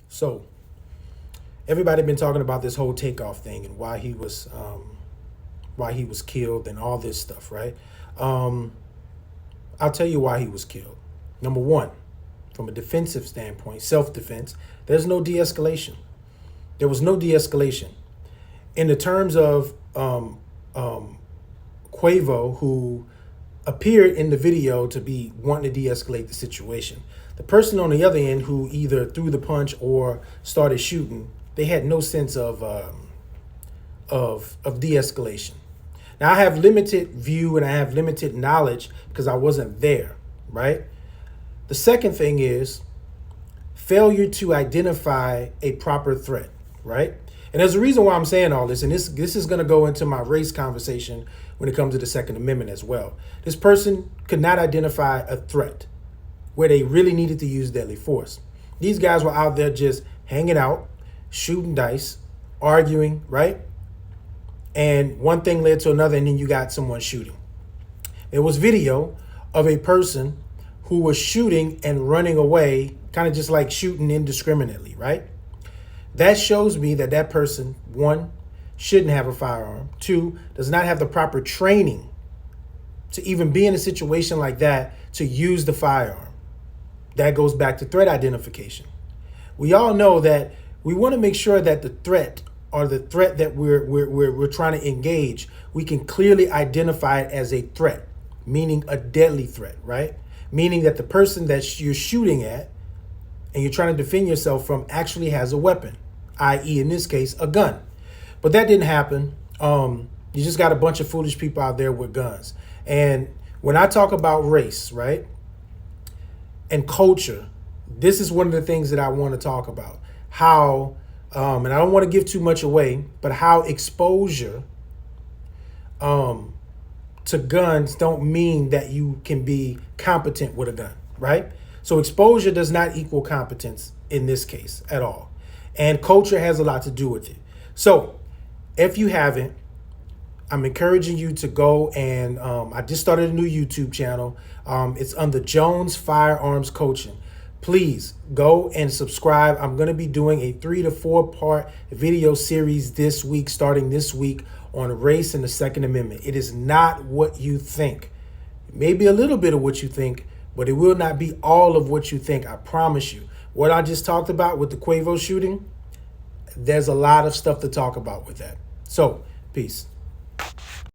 So everybody been talking about this whole takeoff thing and why he was killed and all this stuff, right? Um, I'll tell you why he was killed. Number one, from a defensive standpoint, self-defense, there's no de-escalation. There was no de-escalation in the terms of Quavo, who appeared in the video to be wanting to de-escalate the situation. The person on the other end who either threw the punch or started shooting, they had no sense of de-escalation. Now I have limited view and I have limited knowledge because I wasn't there, right? The second thing is failure to identify a proper threat, right? And there's a reason why I'm saying all this, and this is going to go into my race conversation when it comes to the Second Amendment as well. This person could not identify a threat where they really needed to use deadly force. These guys were out there just hanging out, shooting dice, arguing, right? And one thing led to another, and then you got someone shooting. There was video of a person who was shooting and running away, kind of just like shooting indiscriminately, right? That shows me that that person, one, shouldn't have a firearm. Two, does not have the proper training to even be in a situation like that to use the firearm. That goes back to threat identification. We all know that we want to make sure that the threat or the threat that we're trying to engage, we can clearly identify it as a threat, meaning a deadly threat, right? Meaning that the person that you're shooting at and you're trying to defend yourself from actually has a weapon, i.e. in this case, a gun. But that didn't happen. You just got a bunch of foolish people out there with guns. And when I talk about race, right, and culture, this is one of the things that I want to talk about. How, and I don't want to give too much away, but how exposure to guns don't mean that you can be competent with a gun, right? So exposure does not equal competence in this case at all. And culture has a lot to do with it. So if you haven't, I'm encouraging you to go and I just started a new YouTube channel. It's under Jones Firearms Coaching. Please go and subscribe. I'm going to be doing a 3 to 4 part video series this week, starting this week, on race and the Second Amendment. It is not what you think. It may be a little bit of what you think, but it will not be all of what you think. I promise you. What I just talked about with the Quavo shooting, there's a lot of stuff to talk about with that. So, peace.